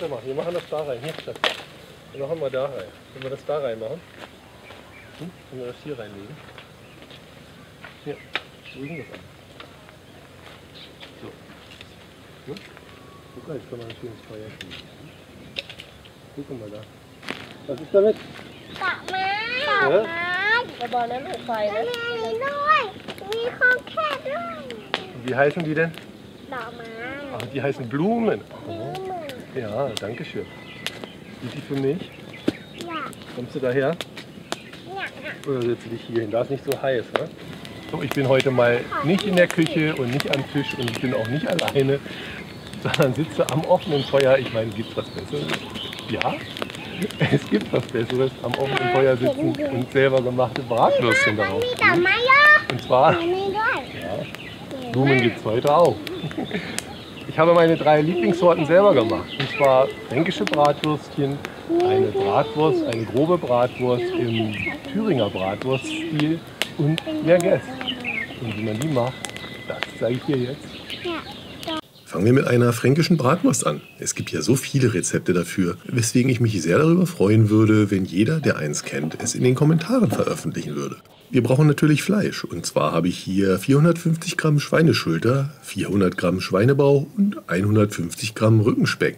warte mal, wir machen das da rein. Hier, Schatz. Wir machen mal da rein. Wenn wir das da rein machen, können wir das hier reinlegen. Hier, legen wir das an. So. Guck mal, jetzt können wir ein schönes Feuer kriegen. Guck mal da. Was ist damit? ดอกไม้ Ja? กระบอกนั้นลูกไฟ ทะ นะ เลด้วยมีของแค่ด้วย Wie heißen die denn? ดอกไม้ Ach, die heißen Blumen. นี่ Oh. มือ Ja, danke schön. Sind die für mich? อยาก Kommst du daher? อยาก Oder setzt du dich hier hin? Da ist nicht so heiß, ne? So, ich bin heute mal nicht in der Küche und nicht am Tisch und ich bin auch nicht alleine, sondern sitze am offenen Feuer. Ich meine, gibt es was Besseres? Ja, es gibt was Besseres, am offenen Feuer sitzen und selber gemachte Bratwürstchen มัน darauf. มีดอกไม้เยอะ Und zwar, มีด้วย ja, Blumen gibt es heute auch. Ich habe meine 3 Lieblingssorten selber gemacht. Und zwar fränkische Bratwürstchen, eine Bratwurst, eine grobe Bratwurst im Thüringer Bratwurststil und Merguez. Und wie man die macht, das zeige ich dir jetzt. Fangen wir mit einer fränkischen Bratwurst an. Es gibt ja so viele Rezepte dafür, weswegen ich mich sehr darüber freuen würde, wenn jeder, der eins kennt, es in den Kommentaren veröffentlichen würde. Wir brauchen natürlich Fleisch. Und zwar habe ich hier 450 Gramm Schweineschulter, 400 Gramm Schweinebauch und 150 Gramm Rückenspeck.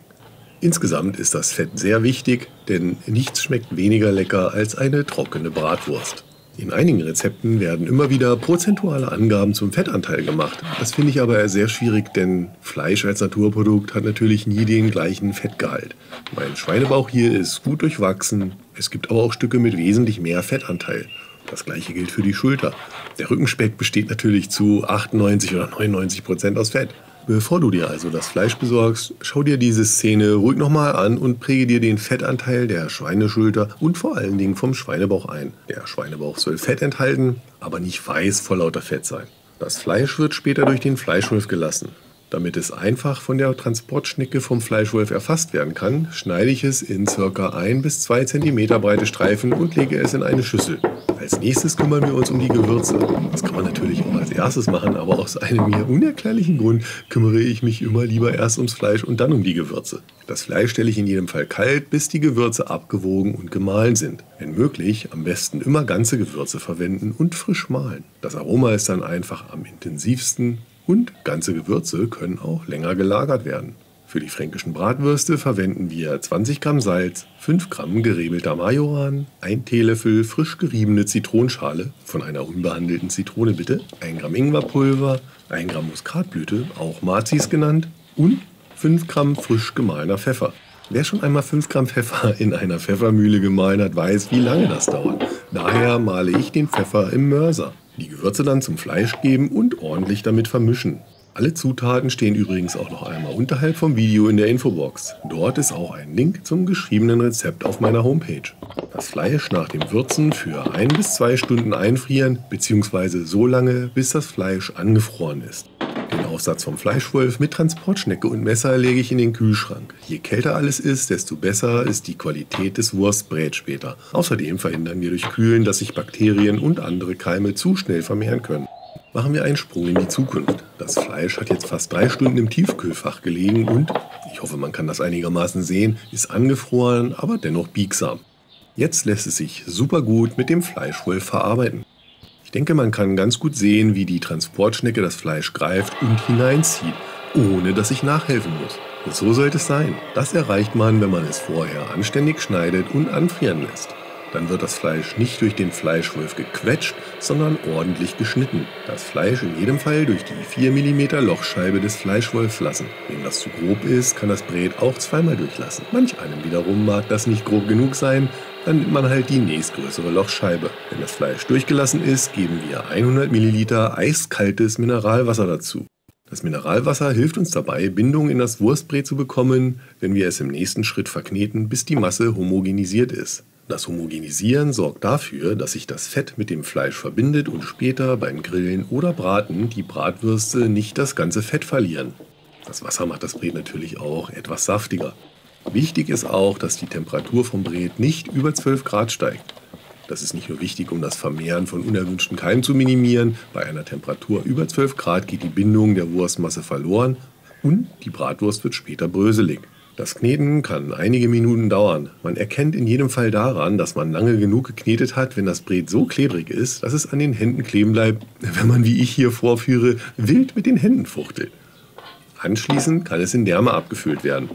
Insgesamt ist das Fett sehr wichtig, denn nichts schmeckt weniger lecker als eine trockene Bratwurst. In einigen Rezepten werden immer wieder prozentuale Angaben zum Fettanteil gemacht. Das finde ich aber sehr schwierig, denn Fleisch als Naturprodukt hat natürlich nie den gleichen Fettgehalt. Mein Schweinebauch hier ist gut durchwachsen. Es gibt aber auch Stücke mit wesentlich mehr Fettanteil. Das gleiche gilt für die Schulter. Der Rückenspeck besteht natürlich zu 98 oder 99% aus Fett. Bevor du dir also das Fleisch besorgst, schau dir diese Szene ruhig nochmal an und präge dir den Fettanteil der Schweineschulter und vor allen Dingen vom Schweinebauch ein. Der Schweinebauch soll Fett enthalten, aber nicht weiß vor lauter Fett sein. Das Fleisch wird später durch den Fleischwolf gelassen. Damit es einfach von der Transportschnecke vom Fleischwolf erfasst werden kann, schneide ich es in ca. 1 bis 2 cm breite Streifen und lege es in eine Schüssel. Als nächstes kümmern wir uns um die Gewürze. Das kann man natürlich auch als erstes machen, aber aus einem mir unerklärlichen Grund kümmere ich mich immer lieber erst ums Fleisch und dann um die Gewürze. Das Fleisch stelle ich in jedem Fall kalt, bis die Gewürze abgewogen und gemahlen sind. Wenn möglich, am besten immer ganze Gewürze verwenden und frisch mahlen. Das Aroma ist dann einfach am intensivsten und ganze Gewürze können auch länger gelagert werden. Für die fränkischen Bratwürste verwenden wir 20 Gramm Salz, 5 Gramm gerebelter Majoran, 1 Teelöffel frisch geriebene Zitronenschale, von einer unbehandelten Zitrone bitte, 1 Gramm Ingwerpulver, 1 Gramm Muskatblüte, auch Mazis genannt, und 5 Gramm frisch gemahlener Pfeffer. Wer schon einmal 5 Gramm Pfeffer in einer Pfeffermühle gemahlen hat, weiß, wie lange das dauert. Daher male ich den Pfeffer im Mörser. Die Gewürze dann zum Fleisch geben und ordentlich damit vermischen. Alle Zutaten stehen übrigens auch noch einmal unterhalb vom Video in der Infobox. Dort ist auch ein Link zum geschriebenen Rezept auf meiner Homepage. Das Fleisch nach dem Würzen für 1 bis 2 Stunden einfrieren bzw. so lange, bis das Fleisch angefroren ist. Den Aufsatz vom Fleischwolf mit Transportschnecke und Messer lege ich in den Kühlschrank. Je kälter alles ist, desto besser ist die Qualität des Wurstbrät später. Außerdem verhindern wir durch Kühlen, dass sich Bakterien und andere Keime zu schnell vermehren können. Machen wir einen Sprung in die Zukunft. Das Fleisch hat jetzt fast 3 Stunden im Tiefkühlfach gelegen und, ich hoffe, man kann das einigermaßen sehen, ist angefroren, aber dennoch biegsam. Jetzt lässt es sich super gut mit dem Fleischwolf verarbeiten. Ich denke, man kann ganz gut sehen, wie die Transportschnecke das Fleisch greift und hineinzieht, ohne dass ich nachhelfen muss. So sollte es sein. Das erreicht man, wenn man es vorher anständig schneidet und anfrieren lässt. Dann wird das Fleisch nicht durch den Fleischwolf gequetscht, sondern ordentlich geschnitten. Das Fleisch in jedem Fall durch die 4 mm Lochscheibe des Fleischwolfs lassen. Wem das zu grob ist, kann das Brät auch zweimal durchlassen. Manch einem wiederum mag das nicht grob genug sein, dann nimmt man halt die nächstgrößere Lochscheibe. Wenn das Fleisch durchgelassen ist, geben wir 100 ml eiskaltes Mineralwasser dazu. Das Mineralwasser hilft uns dabei, Bindung in das Wurstbrät zu bekommen, wenn wir es im nächsten Schritt verkneten, bis die Masse homogenisiert ist. Das Homogenisieren sorgt dafür, dass sich das Fett mit dem Fleisch verbindet und später beim Grillen oder Braten die Bratwürste nicht das ganze Fett verlieren. Das Wasser macht das Brät natürlich auch etwas saftiger. Wichtig ist auch, dass die Temperatur vom Brät nicht über 12 Grad steigt. Das ist nicht nur wichtig, um das Vermehren von unerwünschten Keimen zu minimieren. Bei einer Temperatur über 12 Grad geht die Bindung der Wurstmasse verloren und die Bratwurst wird später bröselig. Das Kneten kann einige Minuten dauern. Man erkennt in jedem Fall daran, dass man lange genug geknetet hat, wenn das Bret so klebrig ist, dass es an den Händen kleben bleibt, wenn man, wie ich hier vorführe, wild mit den Händen fuchtelt. Anschließend kann es in Därme abgefüllt werden.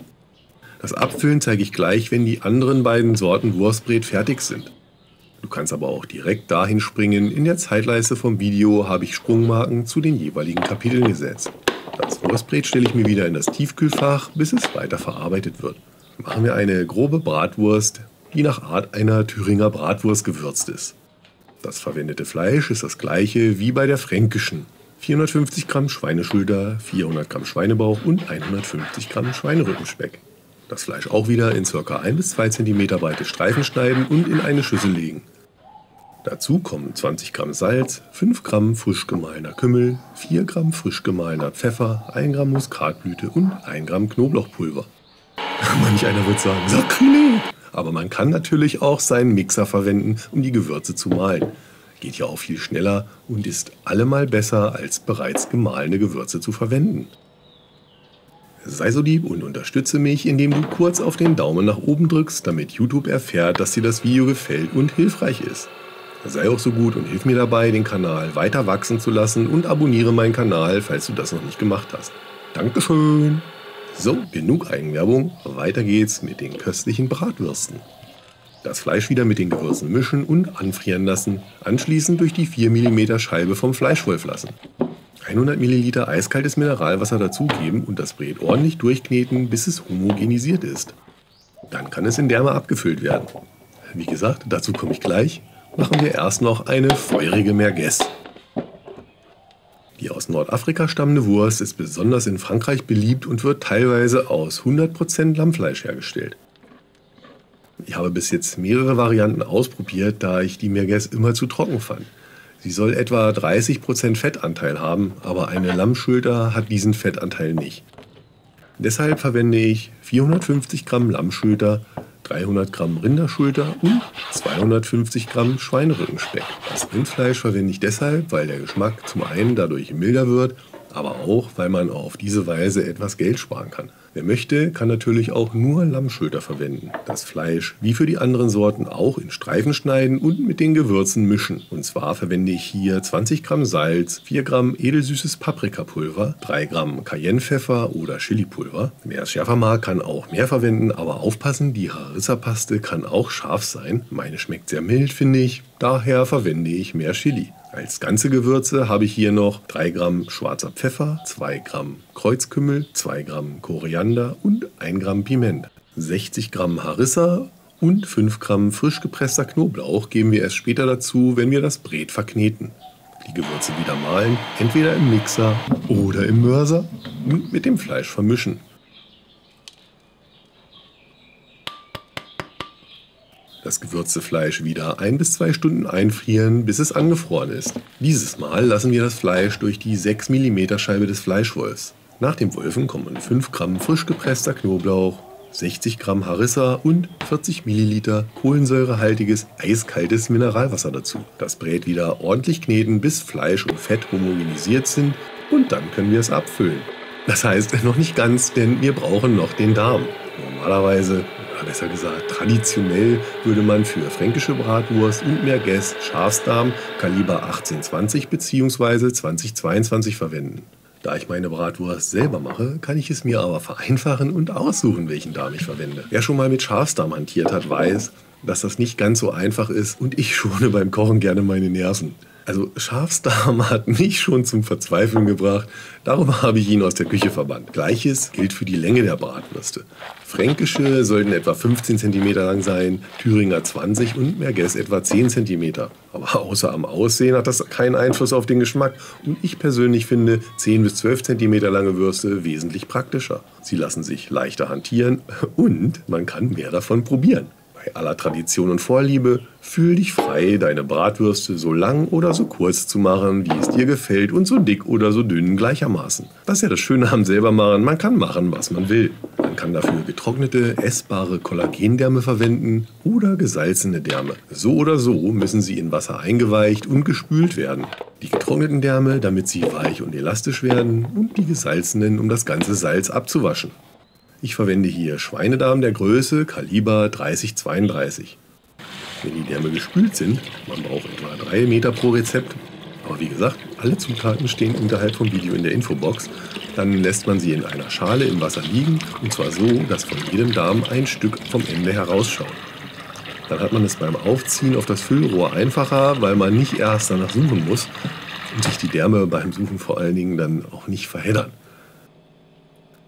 Das Abfüllen zeige ich gleich, wenn die anderen beiden Sorten Wurstbret fertig sind. Du kannst aber auch direkt dahin springen. In der Zeitleiste vom Video habe ich Sprungmarken zu den jeweiligen Kapiteln gesetzt. Das Wurstbret stelle ich mir wieder in das Tiefkühlfach, bis es weiter verarbeitet wird. Machen wir eine grobe Bratwurst, die nach Art einer Thüringer Bratwurst gewürzt ist. Das verwendete Fleisch ist das gleiche wie bei der fränkischen. 450 Gramm Schweineschulter, 400 Gramm Schweinebauch und 150 Gramm Schweinerückenspeck. Das Fleisch auch wieder in ca. 1 bis 2 cm breite Streifen schneiden und in eine Schüssel legen. Dazu kommen 20 Gramm Salz, 5 Gramm frisch gemahlener Kümmel, 4 Gramm frisch gemahlener Pfeffer, 1 Gramm Muskatblüte und 1 Gramm Knoblauchpulver. Manch einer wird sagen, Sakrileg! Aber man kann natürlich auch seinen Mixer verwenden, um die Gewürze zu mahlen. Geht ja auch viel schneller und ist allemal besser, als bereits gemahlene Gewürze zu verwenden. Sei so lieb und unterstütze mich, indem du kurz auf den Daumen nach oben drückst, damit YouTube erfährt, dass dir das Video gefällt und hilfreich ist. Sei auch so gut und hilf mir dabei, den Kanal weiter wachsen zu lassen und abonniere meinen Kanal, falls du das noch nicht gemacht hast. Dankeschön! So, genug Eigenwerbung, weiter geht's mit den köstlichen Bratwürsten. Das Fleisch wieder mit den Gewürzen mischen und anfrieren lassen, anschließend durch die 4 mm Scheibe vom Fleischwolf lassen. 100 ml eiskaltes Mineralwasser dazugeben und das Bret ordentlich durchkneten, bis es homogenisiert ist. Dann kann es in Därme abgefüllt werden. Wie gesagt, dazu komme ich gleich. Machen wir erst noch eine feurige Merguez. Die aus Nordafrika stammende Wurst ist besonders in Frankreich beliebt und wird teilweise aus 100% Lammfleisch hergestellt. Ich habe bis jetzt mehrere Varianten ausprobiert, da ich die Merguez immer zu trocken fand. Sie soll etwa 30% Fettanteil haben, aber eine Lammschulter hat diesen Fettanteil nicht. Deshalb verwende ich 450 Gramm Lammschulter, 300 Gramm Rinderschulter und 250 Gramm Schweinerückenspeck. Das Rindfleisch verwende ich deshalb, weil der Geschmack zum einen dadurch milder wird, aber auch, weil man auf diese Weise etwas Geld sparen kann. Wer möchte, kann natürlich auch nur Lammschulter verwenden. Das Fleisch, wie für die anderen Sorten, auch in Streifen schneiden und mit den Gewürzen mischen. Und zwar verwende ich hier 20 Gramm Salz, 4 Gramm edelsüßes Paprikapulver, 3 Gramm Cayennepfeffer oder Chilipulver. Wer es schärfer mag, kann auch mehr verwenden, aber aufpassen, die Harissa-Paste kann auch scharf sein. Meine schmeckt sehr mild, finde ich. Daher verwende ich mehr Chili. Als ganze Gewürze habe ich hier noch 3 Gramm schwarzer Pfeffer, 2 Gramm Kreuzkümmel, 2 Gramm Koriander und 1 Gramm Piment. 60 Gramm Harissa und 5 Gramm frisch gepresster Knoblauch geben wir erst später dazu, wenn wir das Bret verkneten. Die Gewürze wieder mahlen, entweder im Mixer oder im Mörser und mit dem Fleisch vermischen. Das gewürzte Fleisch wieder 1 bis 2 Stunden einfrieren, bis es angefroren ist. Dieses Mal lassen wir das Fleisch durch die 6 mm Scheibe des Fleischwolfs. Nach dem Wolfen kommen 5 Gramm frisch gepresster Knoblauch, 60 Gramm Harissa und 40 Milliliter kohlensäurehaltiges, eiskaltes Mineralwasser dazu. Das Bret wieder ordentlich kneten, bis Fleisch und Fett homogenisiert sind und dann können wir es abfüllen. Das heißt noch nicht ganz, denn wir brauchen noch den Darm. Normalerweise, oder besser gesagt traditionell, würde man für fränkische Bratwurst und Merguez Schafsdarm Kaliber 1820 bzw. 2022 verwenden. Da ich meine Bratwurst selber mache, kann ich es mir aber vereinfachen und aussuchen, welchen Darm ich verwende. Wer schon mal mit Schafsdarm hantiert hat, weiß, dass das nicht ganz so einfach ist und ich schone beim Kochen gerne meine Nerven. Also Schafsdarm hat mich schon zum Verzweifeln gebracht, darum habe ich ihn aus der Küche verbannt. Gleiches gilt für die Länge der Bratwürste. Fränkische sollten etwa 15 cm lang sein, Thüringer 20 und Merguez etwa 10 cm. Aber außer am Aussehen hat das keinen Einfluss auf den Geschmack und ich persönlich finde 10 bis 12 cm lange Würste wesentlich praktischer. Sie lassen sich leichter hantieren und man kann mehr davon probieren. Bei aller Tradition und Vorliebe, fühl dich frei, deine Bratwürste so lang oder so kurz zu machen, wie es dir gefällt und so dick oder so dünn gleichermaßen. Das ist ja das Schöne am Selbermachen, man kann machen, was man will. Man kann dafür getrocknete, essbare Kollagendärme verwenden oder gesalzene Därme. So oder so müssen sie in Wasser eingeweicht und gespült werden. Die getrockneten Därme, damit sie weich und elastisch werden und die gesalzenen, um das ganze Salz abzuwaschen. Ich verwende hier Schweinedarm der Größe Kaliber 30-32. Wenn die Därme gespült sind, man braucht etwa 3 Meter pro Rezept, aber wie gesagt, alle Zutaten stehen unterhalb vom Video in der Infobox, dann lässt man sie in einer Schale im Wasser liegen und zwar so, dass von jedem Darm ein Stück vom Ende herausschaut. Dann hat man es beim Aufziehen auf das Füllrohr einfacher, weil man nicht erst danach suchen muss und sich die Därme beim Suchen vor allen Dingen dann auch nicht verheddern.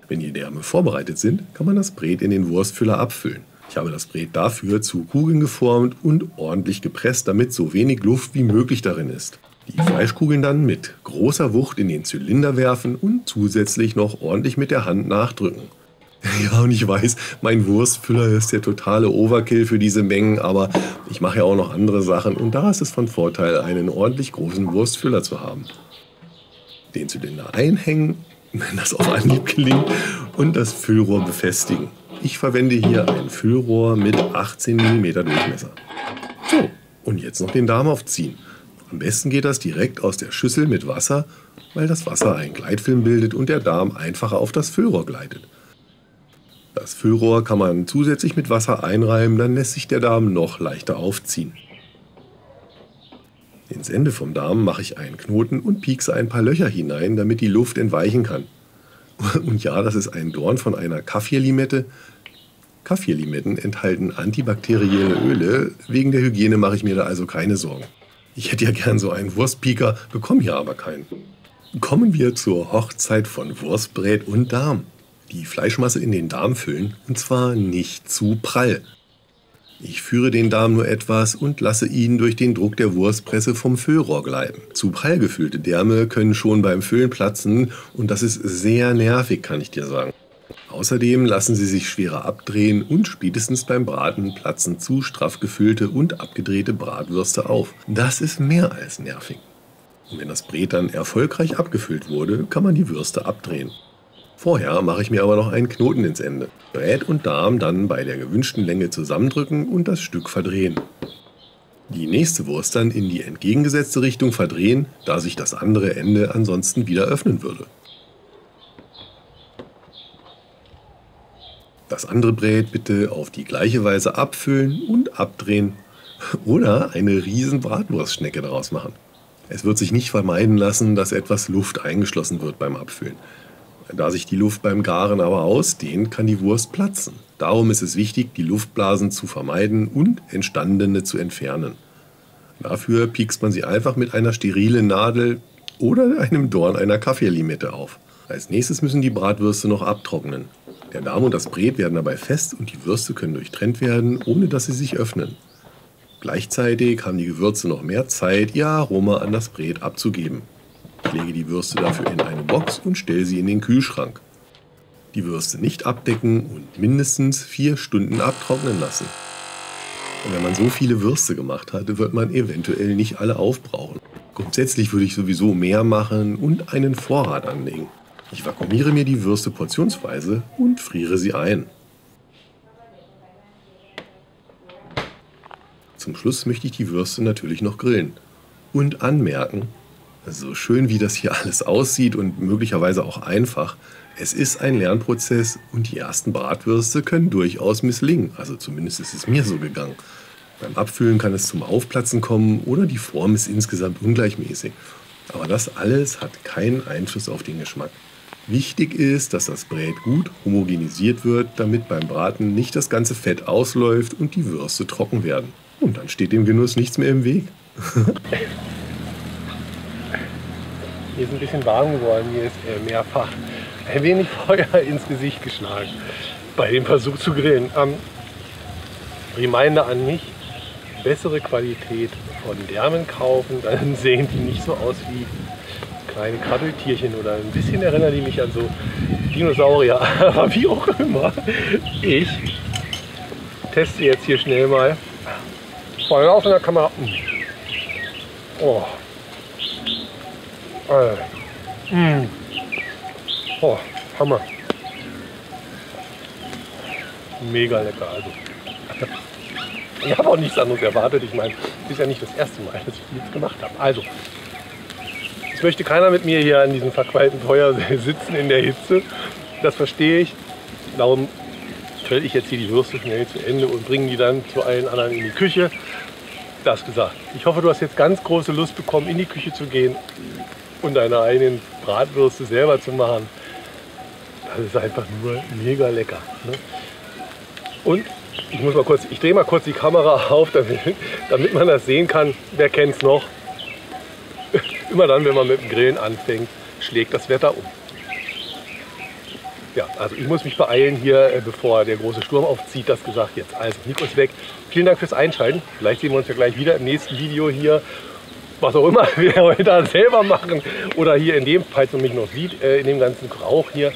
Wenn die Därme vorbereitet sind, kann man das Bret in den Wurstfüller abfüllen. Ich habe das Bret dafür zu Kugeln geformt und ordentlich gepresst, damit so wenig Luft wie möglich darin ist. Die Fleischkugeln dann mit großer Wucht in den Zylinder werfen und zusätzlich noch ordentlich mit der Hand nachdrücken. Ja, und ich weiß, mein Wurstfüller ist der totale Overkill für diese Mengen, aber ich mache ja auch noch andere Sachen und da ist es von Vorteil, einen ordentlich großen Wurstfüller zu haben. Den Zylinder einhängen, wenn das auf Anhieb gelingt, und das Füllrohr befestigen. Ich verwende hier ein Füllrohr mit 18 mm Durchmesser. So, und jetzt noch den Darm aufziehen. Am besten geht das direkt aus der Schüssel mit Wasser, weil das Wasser einen Gleitfilm bildet und der Darm einfacher auf das Füllrohr gleitet. Das Füllrohr kann man zusätzlich mit Wasser einreiben, dann lässt sich der Darm noch leichter aufziehen. Ins Ende vom Darm mache ich einen Knoten und piekse ein paar Löcher hinein, damit die Luft entweichen kann. Und ja, das ist ein Dorn von einer Kaffirlimette. Kaffirlimetten enthalten antibakterielle Öle, wegen der Hygiene mache ich mir da also keine Sorgen. Ich hätte ja gern so einen Wurstpieker, bekomme hier aber keinen. Kommen wir zur Hochzeit von Wurstbrät und Darm. Die Fleischmasse in den Darm füllen, und zwar nicht zu prall. Ich führe den Darm nur etwas und lasse ihn durch den Druck der Wurstpresse vom Füllrohr gleiten. Zu prall gefüllte Därme können schon beim Füllen platzen und das ist sehr nervig, kann ich dir sagen. Außerdem lassen sie sich schwerer abdrehen und spätestens beim Braten platzen zu straff gefüllte und abgedrehte Bratwürste auf. Das ist mehr als nervig. Und wenn das Brät dann erfolgreich abgefüllt wurde, kann man die Würste abdrehen. Vorher mache ich mir aber noch einen Knoten ins Ende. Brät und Darm dann bei der gewünschten Länge zusammendrücken und das Stück verdrehen. Die nächste Wurst dann in die entgegengesetzte Richtung verdrehen, da sich das andere Ende ansonsten wieder öffnen würde. Das andere Brät bitte auf die gleiche Weise abfüllen und abdrehen oder eine riesen Bratwurstschnecke daraus machen. Es wird sich nicht vermeiden lassen, dass etwas Luft eingeschlossen wird beim Abfüllen. Da sich die Luft beim Garen aber ausdehnt, kann die Wurst platzen. Darum ist es wichtig, die Luftblasen zu vermeiden und entstandene zu entfernen. Dafür piekst man sie einfach mit einer sterilen Nadel oder einem Dorn einer Kaffirlimette auf. Als nächstes müssen die Bratwürste noch abtrocknen. Der Darm und das Brät werden dabei fest und die Würste können durchtrennt werden, ohne dass sie sich öffnen. Gleichzeitig haben die Gewürze noch mehr Zeit, ihr Aroma an das Brät abzugeben. Ich lege die Würste dafür in eine Box und stelle sie in den Kühlschrank. Die Würste nicht abdecken und mindestens 4 Stunden abtrocknen lassen. Und wenn man so viele Würste gemacht hat, wird man eventuell nicht alle aufbrauchen. Grundsätzlich würde ich sowieso mehr machen und einen Vorrat anlegen. Ich vakuumiere mir die Würste portionsweise und friere sie ein. Zum Schluss möchte ich die Würste natürlich noch grillen. Und anmerken, so schön wie das hier alles aussieht und möglicherweise auch einfach, es ist ein Lernprozess und die ersten Bratwürste können durchaus misslingen. Also zumindest ist es mir so gegangen. Beim Abfüllen kann es zum Aufplatzen kommen oder die Form ist insgesamt ungleichmäßig. Aber das alles hat keinen Einfluss auf den Geschmack. Wichtig ist, dass das Brät gut homogenisiert wird, damit beim Braten nicht das ganze Fett ausläuft und die Würste trocken werden. Und dann steht dem Genuss nichts mehr im Weg. Hier ist ein bisschen warm geworden, hier ist mehrfach ein wenig Feuer ins Gesicht geschlagen bei dem Versuch zu grillen. Reminder an mich, bessere Qualität von Därmen kaufen, dann sehen die nicht so aus wie kleine Krabbeltierchen oder ein bisschen erinnern die mich an so Dinosaurier, aber wie auch immer. Ich teste jetzt hier schnell mal vor laufender Kamera. Oh. Oh, Hammer. Mega lecker. Also. Ich habe auch nichts anderes erwartet. Ich meine, es ist ja nicht das erste Mal, dass ich die jetzt gemacht habe. Also, es möchte keiner mit mir hier an diesem verqualten Feuer sitzen in der Hitze. Das verstehe ich. Darum stelle ich jetzt hier die Würste schnell zu Ende und bringe die dann zu allen anderen in die Küche. Das gesagt. Ich hoffe, du hast jetzt ganz große Lust bekommen, in die Küche zu gehen und deine eigenen Bratwürste selber zu machen. Das ist einfach nur mega lecker. Ne? Und ich drehe mal kurz die Kamera auf, damit man das sehen kann. Wer kennt es noch? Immer dann, wenn man mit dem Grillen anfängt, schlägt das Wetter um. Ja, also ich muss mich beeilen hier, bevor der große Sturm aufzieht, das gesagt jetzt. Also, Nico ist weg. Vielen Dank fürs Einschalten. Vielleicht sehen wir uns ja gleich wieder im nächsten Video hier. Was auch immer wir heute selber machen. Oder hier in dem, falls man mich noch sieht, in dem ganzen Rauch hier.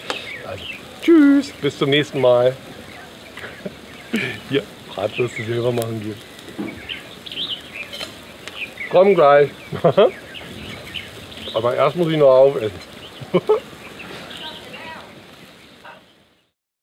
Also, tschüss, bis zum nächsten Mal. Hier, Bratwürste selber machen hier. Komm gleich. Aber erst muss ich noch aufessen.